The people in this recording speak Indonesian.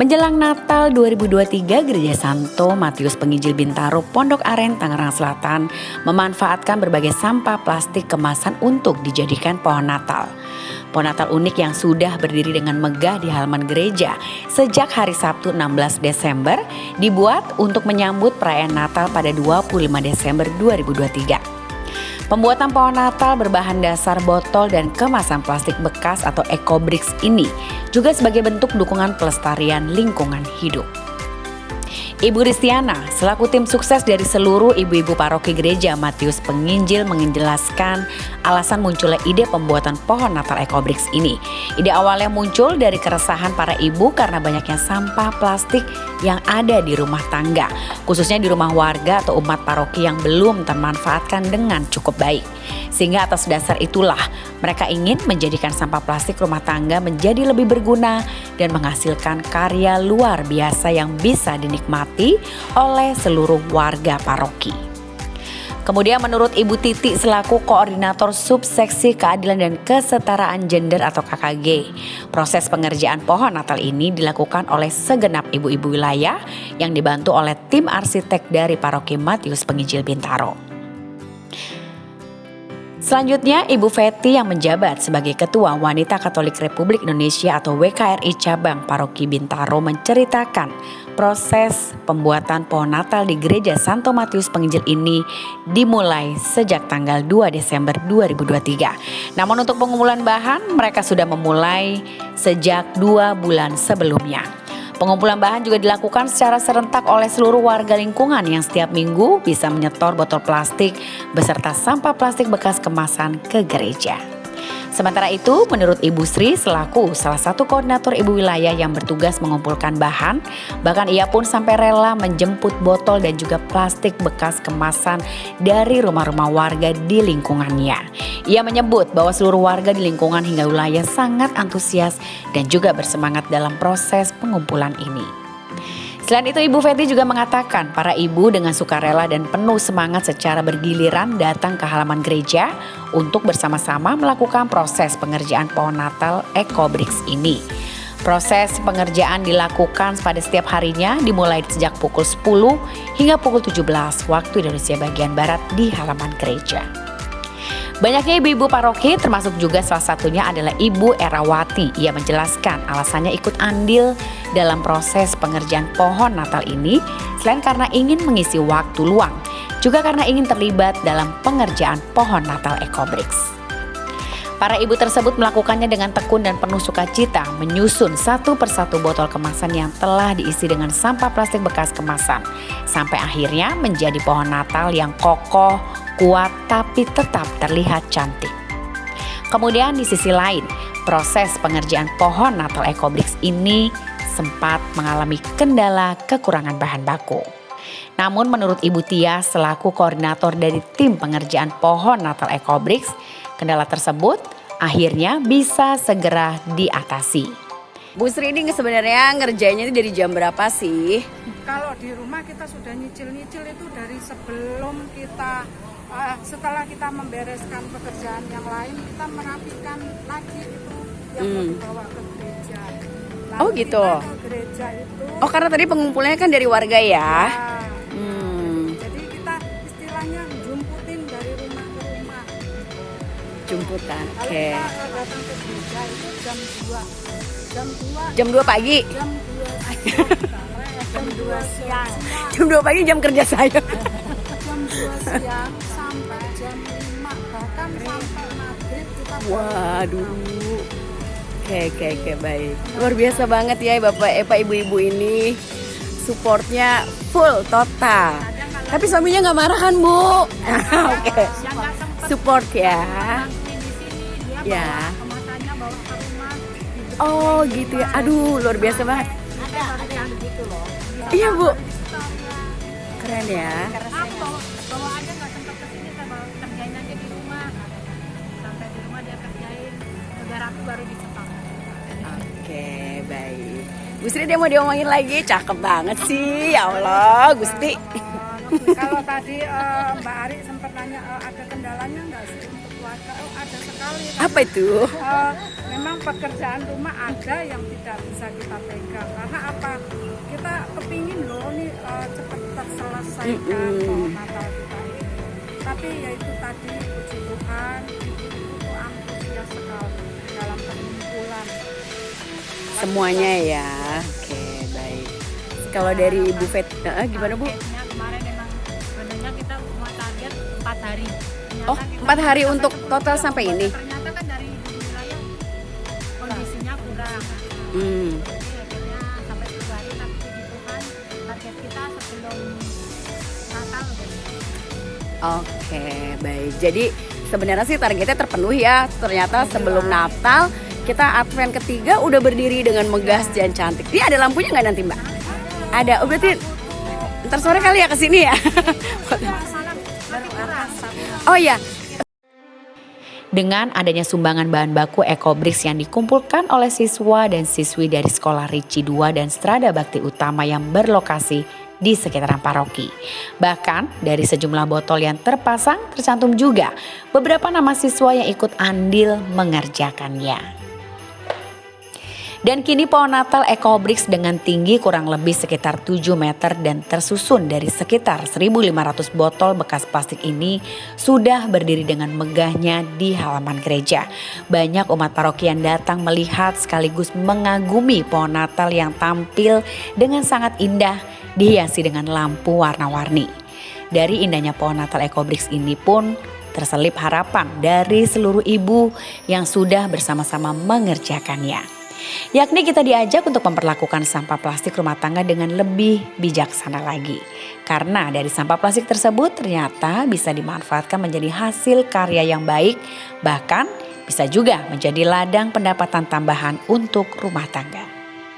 Menjelang Natal 2023, Gereja Santo Matius Penginjil Bintaro, Pondok Aren, Tangerang Selatan memanfaatkan berbagai sampah plastik kemasan untuk dijadikan pohon Natal. Pohon Natal unik yang sudah berdiri dengan megah di halaman gereja sejak hari Sabtu 16 Desember dibuat untuk menyambut perayaan Natal pada 25 Desember 2023. Pembuatan pohon Natal berbahan dasar botol dan kemasan plastik bekas atau ecobricks ini juga sebagai bentuk dukungan pelestarian lingkungan hidup. Ibu Ristiana selaku tim sukses dari seluruh ibu-ibu paroki gereja Matius Penginjil menjelaskan alasan munculnya ide pembuatan pohon Natal ecobricks ini. Ide awalnya muncul dari keresahan para ibu karena banyaknya sampah plastik yang ada di rumah tangga, khususnya di rumah warga atau umat paroki yang belum termanfaatkan dengan cukup baik. Sehingga atas dasar itulah mereka ingin menjadikan sampah plastik rumah tangga menjadi lebih berguna dan menghasilkan karya luar biasa yang bisa dinikmati oleh seluruh warga paroki. Kemudian menurut Ibu Titi selaku Koordinator Subseksi Keadilan dan Kesetaraan Gender atau KKG, proses pengerjaan pohon Natal ini dilakukan oleh segenap ibu-ibu wilayah yang dibantu oleh tim arsitek dari Paroki Matius Penginjil Bintaro. Selanjutnya, Ibu Feti yang menjabat sebagai Ketua Wanita Katolik Republik Indonesia atau WKRI Cabang Paroki Bintaro menceritakan proses pembuatan pohon Natal di Gereja Santo Matius Penginjil ini dimulai sejak tanggal 2 Desember 2023. Namun untuk pengumpulan bahan mereka sudah memulai sejak 2 bulan sebelumnya. Pengumpulan bahan juga dilakukan secara serentak oleh seluruh warga lingkungan yang setiap minggu bisa menyetor botol plastik beserta sampah plastik bekas kemasan ke gereja. Sementara itu, menurut Ibu Sri selaku salah satu koordinator ibu wilayah yang bertugas mengumpulkan bahan, bahkan ia pun sampai rela menjemput botol dan juga plastik bekas kemasan dari rumah-rumah warga di lingkungannya. Ia menyebut bahwa seluruh warga di lingkungan hingga wilayah sangat antusias dan juga bersemangat dalam proses pengumpulan ini. Selain itu, Ibu Feti juga mengatakan para ibu dengan sukarela dan penuh semangat secara bergiliran datang ke halaman gereja untuk bersama-sama melakukan proses pengerjaan pohon Natal ecobricks ini. Proses pengerjaan dilakukan pada setiap harinya dimulai sejak pukul 10 hingga pukul 17 waktu Indonesia bagian Barat di halaman gereja. Banyaknya ibu-ibu paroki termasuk juga salah satunya adalah Ibu Erawati. Ia menjelaskan alasannya ikut andil dalam proses pengerjaan pohon Natal ini selain karena ingin mengisi waktu luang, juga karena ingin terlibat dalam pengerjaan pohon Natal ecobricks. Para ibu tersebut melakukannya dengan tekun dan penuh sukacita, menyusun satu persatu botol kemasan yang telah diisi dengan sampah plastik bekas kemasan, sampai akhirnya menjadi pohon Natal yang kokoh, kuat, tapi tetap terlihat cantik. Kemudian di sisi lain, proses pengerjaan pohon Natal ecobricks ini sempat mengalami kendala kekurangan bahan baku. Namun menurut Ibu Tia selaku koordinator dari tim pengerjaan pohon Natal ecobricks, kendala tersebut akhirnya bisa segera diatasi. Bu Sri ini sebenarnya ngerjainnya itu dari jam berapa sih? Kalau di rumah kita sudah nyicil-nyicil itu dari sebelum kita setelah kita membereskan pekerjaan yang lain, kita merapikan lagi itu yang mau dibawa ke gereja. Lalu Oh gitu. kita ke gereja itu. Oh karena tadi pengumpulannya kan dari warga ya? Jadi kita istilahnya jumputin dari rumah ke rumah. Jemputan, Kalau oke. kita datang ke gereja itu jam 2. Jam 2 pagi? Jam 2 sore, jam 2 siang. Jam 2 pagi jam kerja saya. Jam 2 siang sampai jam 5, bahkan sampai maghrib kita Waduh. Oke, baik. Luar biasa banget ya Bapak Ibu-ibu ini. Supportnya full, total. Tapi suaminya nggak marah kan Bu? Oke. Support ya. Ya. kemasannya bawa ke rumah. Oh gitu ya. Aduh luar biasa banget. Ada yang gitu loh. Iya Bu. Keren ya. Aku bawa aja nggak sempat kesini, saya bawa kerjain aja di rumah. Sampai di rumah dia kerjain, saudara aku baru disetor. Oke baik. Bu Sri dia mau diomongin lagi. Cakep banget sih. Ya Allah Gusti. Kalau tadi Mbak Ari sempat nanya ada kendalanya nggak sih untuk keluarga? Oh ada sekali. Apa itu? Memang pekerjaan rumah ada yang tidak bisa kita pegang karena apa melestarikan pohon Natal kita ini. Tapi ya itu tadi, puji Tuhan, itu antusias sekali dalam pengumpulan. Semuanya ya. Oke, baik. Kalau dari Ibu Fet, gimana Bu? Targetnya kemarin memang sebenarnya kita mau target 4 hari. Ternyata Oh, kita 4 hari sampai untuk 10 total kilo. sampai ini. Ternyata kan dari wilayah kondisinya kurang. Hmm. Jadi akhirnya sampai 10 hari, tapi puji Tuhan target kita sebelum Natal udah Oke, baik. Jadi sebenarnya sih targetnya terpenuhi ya. Ternyata sebelum Natal kita Advent ketiga udah berdiri dengan megah dan cantik. Ini ada lampunya nggak nanti Mbak? Ada. Oh berarti ntar sore kali ya kesini ya. Oh ya. Dengan adanya sumbangan bahan baku Ecobricks yang dikumpulkan oleh siswa dan siswi dari Sekolah Ricci 2 dan Strada Bakti Utama yang berlokasi di sekitaran paroki. Bahkan dari sejumlah botol yang terpasang tercantum juga beberapa nama siswa yang ikut andil mengerjakannya. Dan kini pohon Natal Ecobricks dengan tinggi kurang lebih sekitar 7 meter dan tersusun dari sekitar 1.500 botol bekas plastik ini sudah berdiri dengan megahnya di halaman gereja. Banyak umat paroki yang datang melihat sekaligus mengagumi pohon Natal yang tampil dengan sangat indah dihiasi dengan lampu warna-warni. Dari indahnya pohon Natal Ecobricks ini pun terselip harapan dari seluruh ibu yang sudah bersama-sama mengerjakannya. Yakni kita diajak untuk memperlakukan sampah plastik rumah tangga dengan lebih bijaksana lagi. Karena dari sampah plastik tersebut ternyata bisa dimanfaatkan menjadi hasil karya yang baik, bahkan bisa juga menjadi ladang pendapatan tambahan untuk rumah tangga.